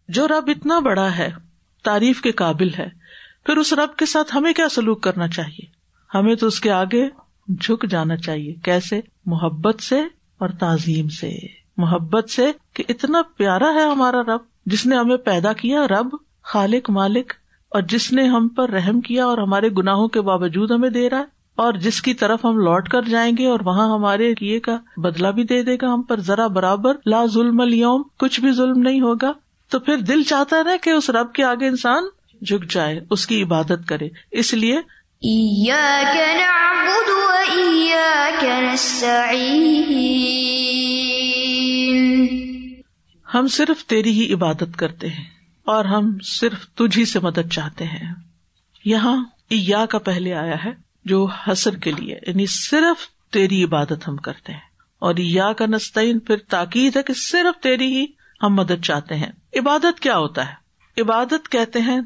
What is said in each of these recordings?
جو رب اتنا بڑا ہے، تعریف کے قابل ہے، پھر اس رب کے ساتھ ہمیں کیا سلوک کرنا چاہیے؟ ہمیں تو اس کے آگے جھک جانا چاہیے. کیسے؟ محبت سے اور تعظیم سے. محبت سے کہ اتنا پیارا ہے ہمارا رب، جس نے ہمیں پیدا کیا، رب، خالق، مالک، اور جس نے ہم پر رحم کیا اور ہمارے گناہوں کے باوجود ہمیں دے رہا ہے، اور جس کی طرف ہم لوٹ کر جائیں گے اور وہاں ہمارے کیے کا بدلہ بھی دے دے گا ہم پر ذرا برابر. لا ظلم اليوم، کچھ بھی ظلم نہیں ہوگا. تو پھر دل چاہتا ہے نا کہ اس رب کے آگے انسان جھک جائے، اس کی عبادت کرے. اس لیے ایاک نعبد و ایاک نستعین، ہم صرف تیری ہی عبادت کرتے ہیں اور ہم صرف تجھ ہی سے مدد چاہتے ہیں. یہاں ایاک پہلے آیا ہے جو حصر کے لیے، یعنی صرف تیری عبادت ہم کرتے ہیں، اور ایاک نستعین پھر تاکید ہے کہ صرف تیری ہی ہم مدد چاہتے ہیں. عبادت کیا ہوتا ہے؟ عبادت کہتے ہیں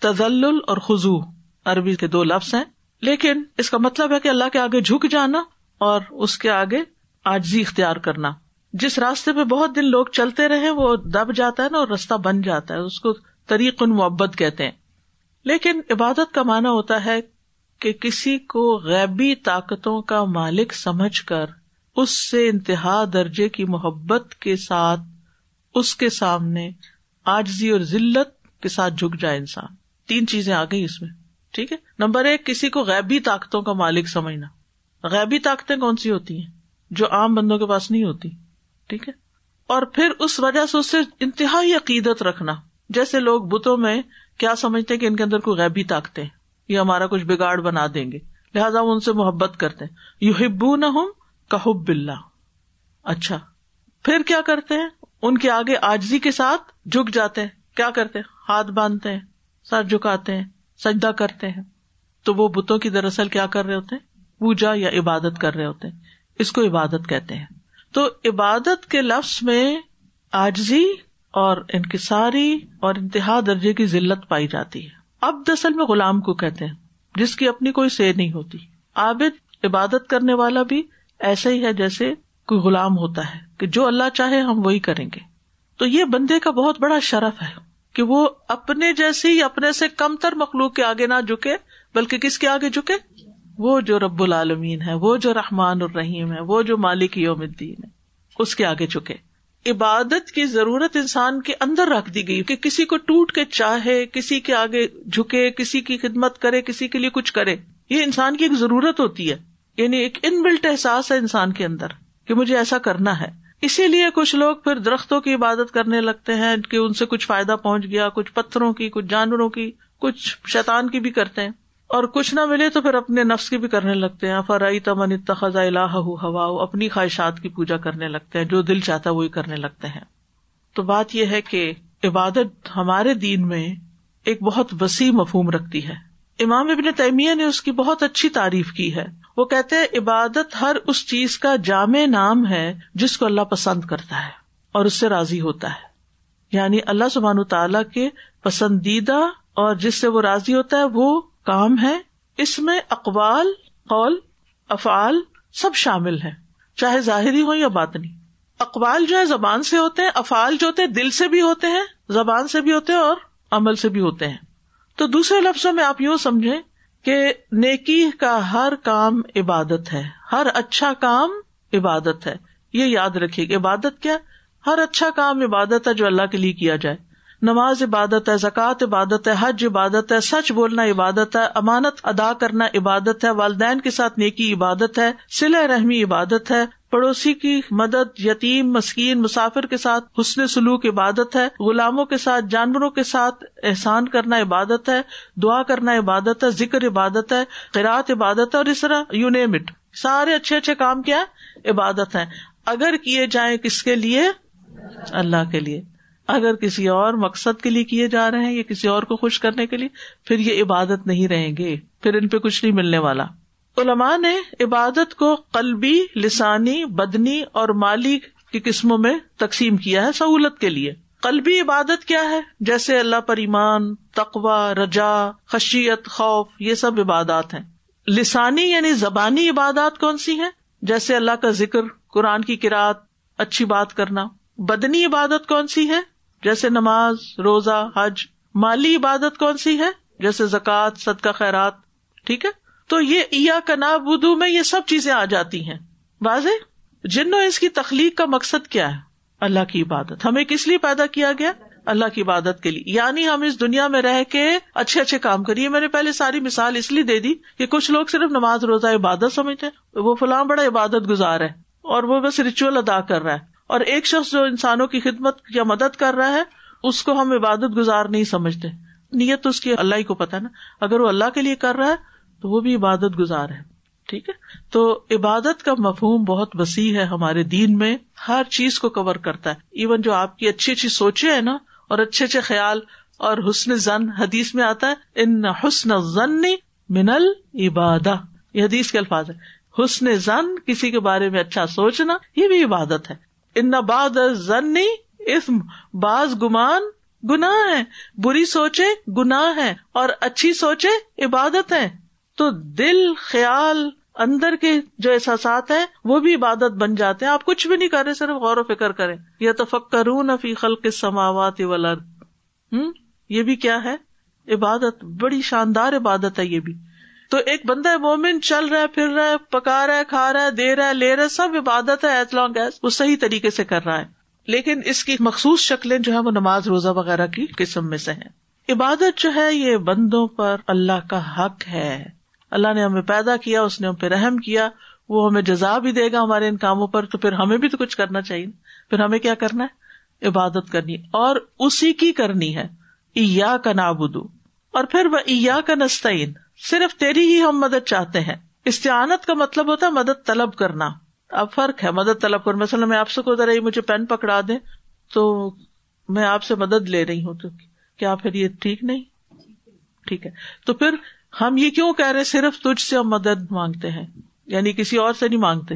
تذلل اور خضوع، عربی کے دو لفظ ہیں، لیکن اس کا مطلب ہے کہ اللہ کے آگے جھک جانا اور اس کے آگے عاجزی اختیار کرنا. جس راستے پہ بہت دن لوگ چلتے رہے وہ دب جاتا ہے نا، اور راستہ بن جاتا ہے، اس کو طریق المعبد کہتے ہیں. لیکن عبادت کا معنی ہوتا ہے کہ کسی کو غیبی طاقتوں کا مالک سمجھ کر اس سے انتہا درجے کی محبت کے ساتھ اس کے سامنے عاجزی اور ذلت کے ساتھ جھک جائے انسان. تین چیزیں آ گئی اس میں، ٹھیک ہے. نمبر ایک، کسی کو غیبی طاقتوں کا مالک سمجھنا. غیبی طاقتیں کون سی ہوتی ہیں؟ جو عام بندوں کے پاس نہیں ہوتی، ٹھیک ہے. اور پھر اس وجہ سے اس سے انتہائی عقیدت رکھنا. جیسے لوگ بتوں میں کیا سمجھتے ہیں کہ ان کے اندر کوئی غیبی طاقتیں، یہ ہمارا کچھ بگاڑ بنا دیں گے، لہٰذا وہ ان سے محبت کرتے ہیں. یحبونہم کحب اللہ. اچھا، پھر کیا کرتے ہیں؟ ان کے آگے عاجزی کے ساتھ جھک جاتے ہیں. کیا کرتے ہیں؟ ہاتھ باندھتے ہیں، سر جھکاتے ہیں، سجدہ کرتے ہیں. تو وہ بتوں کی دراصل کیا کر رہے ہوتے ہیں؟ پوجا یا عبادت کر رہے ہوتے ہیں. اس کو عبادت کہتے ہیں. تو عبادت کے لفظ میں عاجزی اور انکساری اور انتہا درجے کی ذلت پائی جاتی ہے. عبد اصل میں غلام کو کہتے ہیں، جس کی اپنی کوئی سے نہیں ہوتی. عابد، عبادت کرنے والا بھی ایسا ہی ہے جیسے کوئی غلام ہوتا ہے کہ جو اللہ چاہے ہم وہی کریں گے. تو یہ بندے کا بہت بڑا شرف ہے کہ وہ اپنے جیسی، اپنے سے کم تر مخلوق کے آگے نہ جھکے، بلکہ کس کے آگے جھکے؟ وہ جو رب العالمین ہے، وہ جو رحمان الرحیم ہے، وہ جو مالک یوم الدین ہے، اس کے آگے جھکے. عبادت کی ضرورت انسان کے اندر رکھ دی گئی کہ کسی کو ٹوٹ کے چاہے، کسی کے آگے جھکے، کسی کی خدمت کرے، کسی کے لیے کچھ کرے. یہ انسان کی ایک ضرورت ہوتی ہے، یعنی ایک ان بلٹ احساس ہے انسان کے اندر کہ مجھے ایسا کرنا ہے. اسی لیے کچھ لوگ پھر درختوں کی عبادت کرنے لگتے ہیں کہ ان سے کچھ فائدہ پہنچ گیا، کچھ پتھروں کی، کچھ جانوروں کی، کچھ شیطان کی بھی کرتے ہیں، اور کچھ نہ ملے تو پھر اپنے نفس کی بھی کرنے لگتے ہیں. فرأیت من اتخذ الہہ ہواہ، اپنی خواہشات کی پوجا کرنے لگتے ہیں، جو دل چاہتا ہے وہی کرنے لگتے ہیں. تو بات یہ ہے کہ عبادت ہمارے دین میں ایک بہت وسیع مفہوم رکھتی ہے. امام ابن تیمیہ نے اس کی بہت اچھی تعریف کی ہے. وہ کہتے ہیں عبادت ہر اس چیز کا جامع نام ہے جس کو اللہ پسند کرتا ہے اور اس سے راضی ہوتا ہے. یعنی اللہ سبحانہ تعالیٰ کے پسندیدہ اور جس سے وہ راضی ہوتا ہے وہ کام ہے. اس میں اقوال، قول، افعال سب شامل ہیں، چاہے ظاہری ہو یا باطنی. اقوال جو ہے زبان سے ہوتے ہیں، افعال جو ہوتے ہیں دل سے بھی ہوتے ہیں، زبان سے بھی ہوتے ہیں اور عمل سے بھی ہوتے ہیں. تو دوسرے لفظوں میں آپ یوں سمجھیں کہ نیکی کا ہر کام عبادت ہے، ہر اچھا کام عبادت ہے. یہ یاد رکھیے کہ عبادت کیا؟ ہر اچھا کام عبادت ہے جو اللہ کے لیے کیا جائے. نماز عبادت ہے، زکوٰۃ عبادت ہے، حج عبادت ہے، سچ بولنا عبادت ہے، امانت ادا کرنا عبادت ہے، والدین کے ساتھ نیکی عبادت ہے، صلہ رحمی عبادت ہے، پڑوسی کی مدد، یتیم، مسکین، مسافر کے ساتھ حسن سلوک عبادت ہے، غلاموں کے ساتھ، جانوروں کے ساتھ احسان کرنا عبادت ہے، دعا کرنا عبادت ہے، ذکر عبادت ہے، قرات عبادت ہے، اور اس طرح یو نیم اٹ. سارے اچھے اچھے کام کیا عبادت ہیں، اگر کیے جائیں کس کے لیے؟ اللہ کے لیے. اگر کسی اور مقصد کے لیے کیے جا رہے ہیں یا کسی اور کو خوش کرنے کے لیے، پھر یہ عبادت نہیں رہیں گے، پھر ان پہ کچھ نہیں ملنے والا. علماء نے عبادت کو قلبی، لسانی، بدنی اور مالی کی قسموں میں تقسیم کیا ہے سہولت کے لیے. قلبی عبادت کیا ہے؟ جیسے اللہ پر ایمان، تقوی، رجا، خشیت، خوف، یہ سب عبادات ہیں. لسانی یعنی زبانی عبادات کون سی ہیں؟ جیسے اللہ کا ذکر، قرآن کی قرات، اچھی بات کرنا. بدنی عبادت کون سی ہے؟ جیسے نماز، روزہ، حج. مالی عبادت کون سی ہے؟ جیسے زکوٰۃ، صدقہ، خیرات. ٹھیک ہے، تو یہ ایاک نعبد میں یہ سب چیزیں آ جاتی ہیں. واضح؟ جن و انس کی تخلیق کا مقصد کیا ہے؟ اللہ کی عبادت. ہمیں کس لیے پیدا کیا گیا؟ اللہ کی عبادت کے لیے. یعنی ہم اس دنیا میں رہ کے اچھے اچھے کام کریے. میں نے پہلے ساری مثال اس لیے دے دی کہ کچھ لوگ صرف نماز روزہ عبادت سمجھتے ہیں، وہ فلاں بڑا عبادت گزار ہے اور وہ بس ریچول ادا کر رہا ہے. اور ایک شخص جو انسانوں کی خدمت یا مدد کر رہا ہے اس کو ہم عبادت گزار نہیں سمجھتے. نیت تو اس کی اللہ ہی کو پتا نا. اگر وہ اللہ کے لیے کر رہا ہے تو وہ بھی عبادت گزار ہے. ٹھیک ہے، تو عبادت کا مفہوم بہت وسیع ہے ہمارے دین میں، ہر چیز کو کور کرتا ہے. ایون جو آپ کی اچھی اچھی سوچیں ہیں نا، اور اچھے اچھے خیال اور حسن ظن، حدیث میں آتا ہے ان حسن الظن من العبادہ، یہ حدیث کے الفاظ ہے. حسن ظن، کسی کے بارے میں اچھا سوچنا، یہ بھی عبادت ہے. ان بعض الظن اثم، بعض گمان گناہ ہے. بری سوچے گناہ ہے اور اچھی سوچے عبادت ہے. تو دل، خیال، اندر کے جو احساسات ہیں وہ بھی عبادت بن جاتے ہیں. آپ کچھ بھی نہیں کر رہے، صرف غور و فکر کریں. یتفکرون فی خلق السماوات والارض، یہ بھی کیا ہے؟ عبادت. بڑی شاندار عبادت ہے یہ بھی. تو ایک بندہ مومن چل رہا ہے، پھر رہا ہے، پکا رہا ہے، کھا رہا ہے، دے رہا ہے، لے رہا ہے، سب عبادت ہے ایز لانگ ایز وہ صحیح طریقے سے کر رہا ہے. لیکن اس کی مخصوص شکلیں جو ہے وہ نماز، روزہ وغیرہ کی قسم میں سے ہیں. عبادت جو ہے یہ بندوں پر اللہ کا حق ہے. اللہ نے ہمیں پیدا کیا، اس نے ہم پہ رحم کیا، وہ ہمیں جزا بھی دے گا ہمارے ان کاموں پر. تو پھر ہمیں بھی تو کچھ کرنا چاہیے. پھر ہمیں کیا کرنا ہے؟ عبادت کرنی ہے، اور اسی کی کرنی ہے. ایاک نعبد، اور پھر وایاک نستعین، صرف تیری ہی ہم مدد چاہتے ہیں. استعانت کا مطلب ہوتا ہے مدد طلب کرنا. اب فرق ہے مدد طلب کرنا. مثلا میں آپ سے کوئی رہی مجھے پین پکڑا دیں تو میں آپ سے مدد لے رہی ہوں، تو کیا پھر یہ ٹھیک نہیں؟ ٹھیک ہے. تو پھر ہم یہ کیوں کہہ رہے صرف تجھ سے ہم مدد مانگتے ہیں، یعنی کسی اور سے نہیں مانگتے؟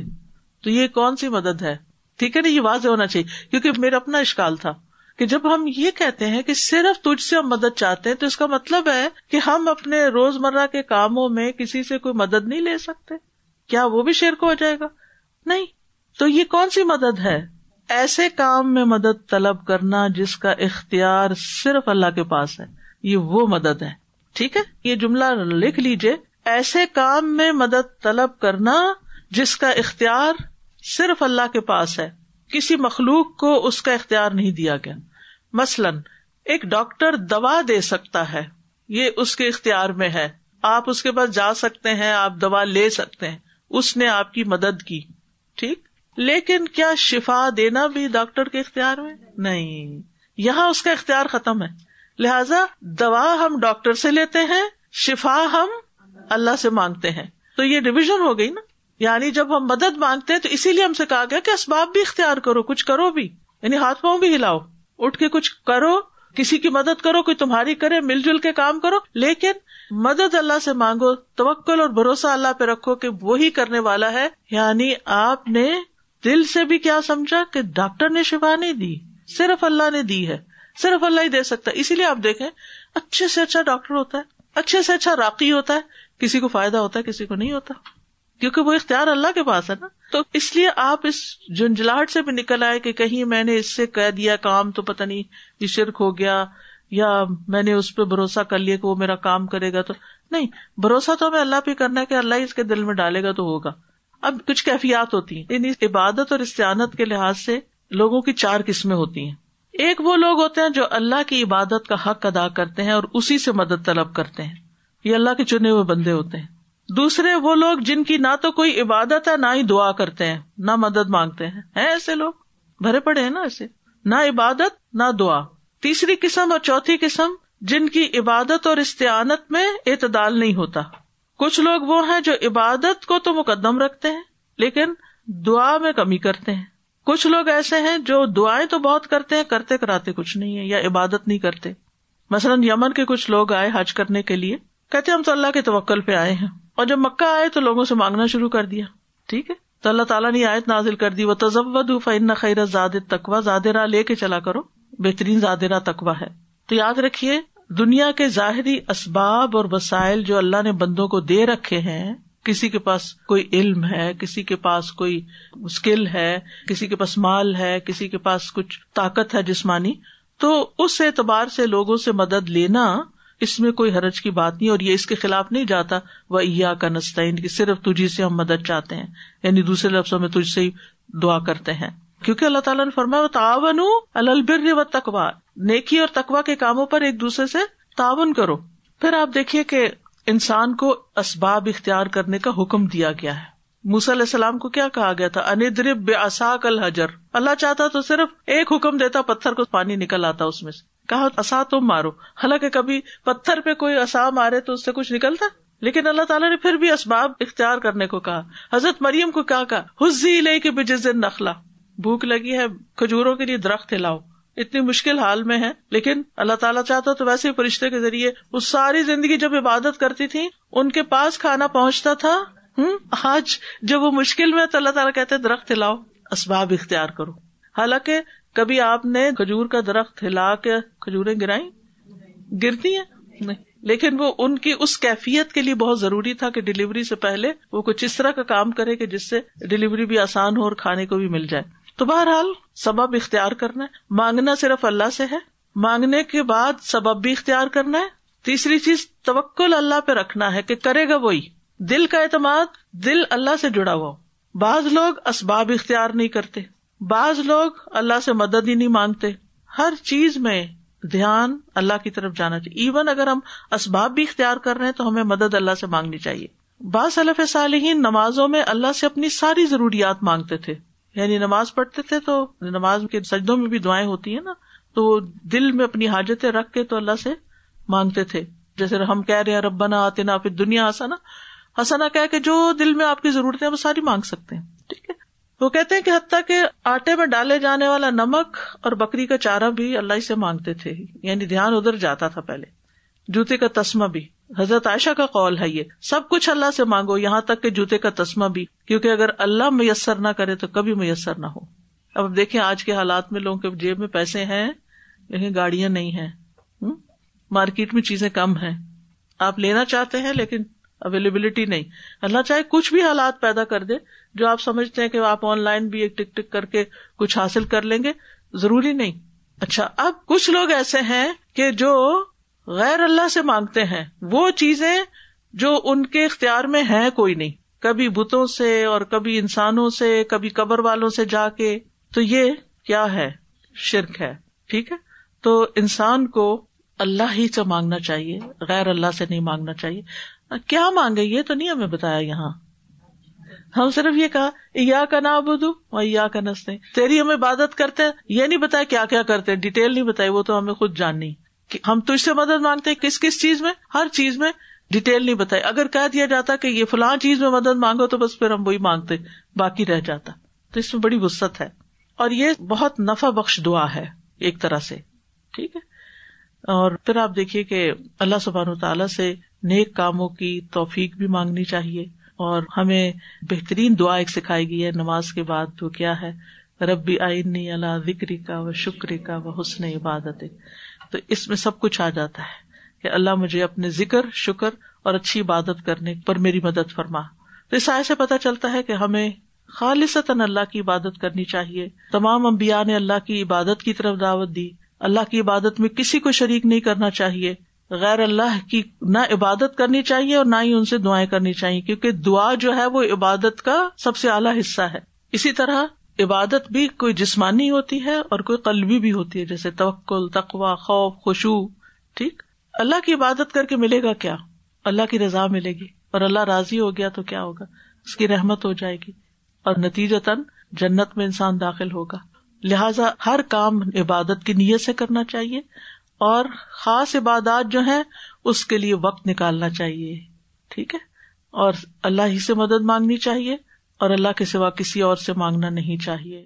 تو یہ کون سی مدد ہے؟ ٹھیک ہے نا، یہ واضح ہونا چاہیے. کیونکہ میرا اپنا اشکال تھا کہ جب ہم یہ کہتے ہیں کہ صرف تجھ سے ہم مدد چاہتے ہیں تو اس کا مطلب ہے کہ ہم اپنے روزمرہ کے کاموں میں کسی سے کوئی مدد نہیں لے سکتے. کیا وہ بھی شرک ہو جائے گا؟ نہیں. تو یہ کون سی مدد ہے؟ ایسے کام میں مدد طلب کرنا جس کا اختیار صرف اللہ کے پاس ہے، یہ وہ مدد ہے. ٹھیک ہے، یہ جملہ لکھ لیجئے. ایسے کام میں مدد طلب کرنا جس کا اختیار صرف اللہ کے پاس ہے، کسی مخلوق کو اس کا اختیار نہیں دیا گیا. مثلاً ایک ڈاکٹر دوا دے سکتا ہے، یہ اس کے اختیار میں ہے. آپ اس کے پاس جا سکتے ہیں، آپ دوا لے سکتے ہیں، اس نے آپ کی مدد کی. ٹھیک، لیکن کیا شفا دینا بھی ڈاکٹر کے اختیار میں؟ نہیں، یہاں اس کا اختیار ختم ہے. لہذا دوا ہم ڈاکٹر سے لیتے ہیں، شفا ہم اللہ سے مانگتے ہیں. تو یہ ڈویژن ہو گئی نا. یعنی جب ہم مدد مانگتے ہیں تو اسی لیے ہم سے کہا گیا کہ اسباب بھی اختیار کرو، کچھ کرو بھی، یعنی ہاتھ پاؤں بھی ہلاؤ، اٹھ کے کچھ کرو، کسی کی مدد کرو، کوئی تمہاری کرے، مل جل کے کام کرو. لیکن مدد اللہ سے مانگو، توکل اور بھروسہ اللہ پہ رکھو کہ وہی کرنے والا ہے. یعنی آپ نے دل سے بھی کیا سمجھا کہ ڈاکٹر نے شفا نہیں دی، صرف اللہ نے دی ہے، صرف اللہ ہی دے سکتا ہے. اسی لیے آپ دیکھیں اچھے سے اچھا ڈاکٹر ہوتا ہے، اچھے سے اچھا راقی ہوتا ہے، کسی کو فائدہ ہوتا ہے، کسی کو نہیں ہوتا، کیونکہ وہ اختیار اللہ کے پاس ہے نا. تو اس لیے آپ اس جھنجھلاہٹ سے بھی نکل آئے کہ کہیں میں نے اس سے کہہ دیا کام تو پتہ نہیں یہ شرک ہو گیا، یا میں نے اس پہ بھروسہ کر لیا کہ وہ میرا کام کرے گا. تو نہیں، بھروسہ تو ہمیں اللہ پہ کرنا ہے کہ اللہ ہی اس کے دل میں ڈالے گا تو ہوگا. اب کچھ کیفیات ہوتی ہیں. یعنی عبادت اور استعانت کے لحاظ سے لوگوں کی 4 قسمیں ہوتی ہیں. ایک وہ لوگ ہوتے ہیں جو اللہ کی عبادت کا حق ادا کرتے ہیں اور اسی سے مدد طلب کرتے ہیں، یہ اللہ کے چنے ہوئے بندے ہوتے ہیں. دوسرے وہ لوگ جن کی نہ تو کوئی عبادت ہے، نہ ہی دعا کرتے ہیں، نہ مدد مانگتے ہیں. ایسے لوگ بھرے پڑے ہیں نا ایسے، نہ عبادت نہ دعا. تیسری قسم اور چوتھی قسم جن کی عبادت اور استعانت میں اعتدال نہیں ہوتا. کچھ لوگ وہ ہیں جو عبادت کو تو مقدم رکھتے ہیں لیکن دعا میں کمی کرتے ہیں. کچھ لوگ ایسے ہیں جو دعائیں تو بہت کرتے ہیں، کرتے کراتے کچھ نہیں ہے، یا عبادت نہیں کرتے. مثلاً یمن کے کچھ لوگ آئے حج کرنے کے لیے، کہتے ہم تو اللہ کے توکل پہ آئے ہیں، اور جب مکہ آئے تو لوگوں سے مانگنا شروع کر دیا. ٹھیک ہے، تو اللہ تعالیٰ نے آیت نازل کر دی، وَتَزَوَّدُوا فَإِنَّ خَيْرَ الزَّادِ التَّقْوَىٰ، زاد راہ لے کے چلا کرو، بہترین زاد راہ تقویٰ ہے. تو یاد رکھیے، دنیا کے ظاہری اسباب اور وسائل جو اللہ نے بندوں کو دے رکھے ہیں، کسی کے پاس کوئی علم ہے، کسی کے پاس کوئی اسکل ہے، کسی کے پاس مال ہے، کسی کے پاس کچھ طاقت ہے جسمانی، تو اس اعتبار سے لوگوں سے مدد لینا اس میں کوئی حرج کی بات نہیں، اور یہ اس کے خلاف نہیں جاتا وَإِيَّاكَ نَسْتَعِينُ کہ صرف تجھی سے ہم مدد چاہتے ہیں، یعنی دوسرے لفظوں میں تجھ سے ہی دعا کرتے ہیں، کیونکہ اللہ تعالیٰ نے فرمایا وَتَعَاوَنُوا عَلَى الْبِرِّ وَالتَّقْوَىٰ، نیکی اور تقویٰ کے کاموں پر ایک دوسرے سے تعاون کرو. پھر آپ دیکھیے کہ انسان کو اسباب اختیار کرنے کا حکم دیا گیا ہے. موسیٰ علیہ السلام کو کیا کہا گیا تھا؟ ان اضرب بعصاک الحجر. اللہ چاہتا تو صرف ایک حکم دیتا، پتھر کو پانی نکل آتا اس میں سے. کہا عصا تم مارو، حالانکہ کبھی پتھر پہ کوئی عصا مارے تو اس سے کچھ نکلتا، لیکن اللہ تعالیٰ نے پھر بھی اسباب اختیار کرنے کو کہا. حضرت مریم کو کیا کہا؟ ہزی الیک بجذع النخلہ، بھوک لگی ہے کھجوروں کے لیے درخت ہلاؤ. اتنی مشکل حال میں ہے، لیکن اللہ تعالیٰ چاہتا تو ویسے ہی فرشتے کے ذریعے وہ ساری زندگی جب عبادت کرتی تھی ان کے پاس کھانا پہنچتا تھا. آج جب وہ مشکل میں تو اللہ تعالیٰ کہتے درخت ہلاؤ، اسباب اختیار کرو. حالانکہ کبھی آپ نے کھجور کا درخت ہلا کے کھجوریں گرائیں؟ گرتی ہیں نہیں، لیکن وہ ان کی اس کیفیت کے لیے بہت ضروری تھا کہ ڈلیوری سے پہلے وہ کچھ اس طرح کا کام کرے کہ جس سے ڈلیوری بھی آسان ہو اور کھانے کو بھی مل جائے. تو بہرحال سبب اختیار کرنا ہے. مانگنا صرف اللہ سے ہے، مانگنے کے بعد سبب بھی اختیار کرنا ہے. تیسری چیز توکل اللہ پہ رکھنا ہے کہ کرے گا وہی. دل کا اعتماد، دل اللہ سے جڑا ہوا. بعض لوگ اسباب اختیار نہیں کرتے، بعض لوگ اللہ سے مدد ہی نہیں مانگتے. ہر چیز میں دھیان اللہ کی طرف جانا چاہیے. ایون اگر ہم اسباب بھی اختیار کر رہے ہیں تو ہمیں مدد اللہ سے مانگنی چاہیے. بعض سلف صالحین نمازوں میں اللہ سے اپنی ساری ضروریات مانگتے تھے، یعنی نماز پڑھتے تھے تو نماز کے سجدوں میں بھی دعائیں ہوتی ہیں نا، تو وہ دل میں اپنی حاجتیں رکھ کے تو اللہ سے مانگتے تھے. جیسے ہم کہہ رہے ہیں ربنا آتنا فی الدنیا حسنہ، حسنہ کہہ کے جو دل میں آپ کی ضرورتیں وہ ساری مانگ سکتے ہیں. ٹھیک ہے. وہ کہتے ہیں کہ حتیٰ کہ آٹے میں ڈالے جانے والا نمک اور بکری کا چارہ بھی اللہ ہی سے مانگتے تھے، یعنی دھیان ادھر جاتا تھا. پہلے جوتے کا تسمہ بھی، حضرت عائشہ کا قول ہے یہ سب کچھ اللہ سے مانگو، یہاں تک کہ جوتے کا تسمہ بھی، کیونکہ اگر اللہ میسر نہ کرے تو کبھی میسر نہ ہو. اب دیکھیں آج کے حالات میں لوگوں کے جیب میں پیسے ہیں لیکن گاڑیاں نہیں ہیں، مارکیٹ میں چیزیں کم ہیں، آپ لینا چاہتے ہیں لیکن اویلیبلٹی نہیں. اللہ چاہے کچھ بھی حالات پیدا کر دے جو آپ سمجھتے ہیں کہ آپ آن لائن بھی ایک ٹک ٹک کر کے کچھ حاصل کر لیں گے، ضروری نہیں. اچھا، اب کچھ لوگ ایسے ہیں کہ جو غیر اللہ سے مانگتے ہیں وہ چیزیں جو ان کے اختیار میں ہیں کوئی نہیں، کبھی بتوں سے اور کبھی انسانوں سے، کبھی قبر والوں سے جا کے. تو یہ کیا ہے؟ شرک ہے. ٹھیک ہے. تو انسان کو اللہ ہی سے مانگنا چاہیے، غیر اللہ سے نہیں مانگنا چاہیے. کیا مانگے یہ تو نہیں ہمیں بتایا یہاں، ہم صرف یہ کہا ایاک نعبد و ایاک نستعین، تیری ہم عبادت کرتے ہیں. یہ نہیں بتایا کیا کیا کرتے ہیں، ڈیٹیل نہیں بتائی، وہ تو ہمیں خود جاننی کہ ہم تجھ سے مدد مانگتے ہیں. کس کس چیز میں؟ ہر چیز میں. ڈیٹیل نہیں بتائی. اگر کہہ دیا جاتا کہ یہ فلاں چیز میں مدد مانگو تو بس پھر ہم وہی مانگتے، باقی رہ جاتا. تو اس میں بڑی وسعت ہے اور یہ بہت نفع بخش دعا ہے ایک طرح سے. ٹھیک ہے. اور پھر آپ دیکھیے کہ اللہ سبحانہ وتعالیٰ سے نیک کاموں کی توفیق بھی مانگنی چاہیے. اور ہمیں بہترین دعا ایک سکھائی گئی ہے نماز کے بعد، تو کیا ہے؟ ربی اعنی علی ذکرک و شکرک و حسن عبادتک. تو اس میں سب کچھ آ جاتا ہے کہ اللہ مجھے اپنے ذکر، شکر اور اچھی عبادت کرنے پر میری مدد فرما. تو اس آیت سے پتہ چلتا ہے کہ ہمیں خالصتاً اللہ کی عبادت کرنی چاہیے. تمام انبیاء نے اللہ کی عبادت کی طرف دعوت دی. اللہ کی عبادت میں کسی کو شریک نہیں کرنا چاہیے، غیر اللہ کی نہ عبادت کرنی چاہیے اور نہ ہی ان سے دعائیں کرنی چاہیے، کیونکہ دعا جو ہے وہ عبادت کا سب سے اعلیٰ حصہ ہے. اسی طرح عبادت بھی کوئی جسمانی ہوتی ہے اور کوئی قلبی بھی ہوتی ہے، جیسے توکل، تقوی، خوف، خشوع. ٹھیک. اللہ کی عبادت کر کے ملے گا کیا؟ اللہ کی رضا ملے گی، اور اللہ راضی ہو گیا تو کیا ہوگا؟ اس کی رحمت ہو جائے گی اور نتیجتاً جنت میں انسان داخل ہوگا. لہذا ہر کام عبادت کی نیت سے کرنا چاہیے اور خاص عبادات جو ہیں اس کے لیے وقت نکالنا چاہیے. ٹھیک ہے. اور اللہ ہی سے مدد مانگنی چاہیے اور اللہ کے سوا کسی اور سے مانگنا نہیں چاہیے.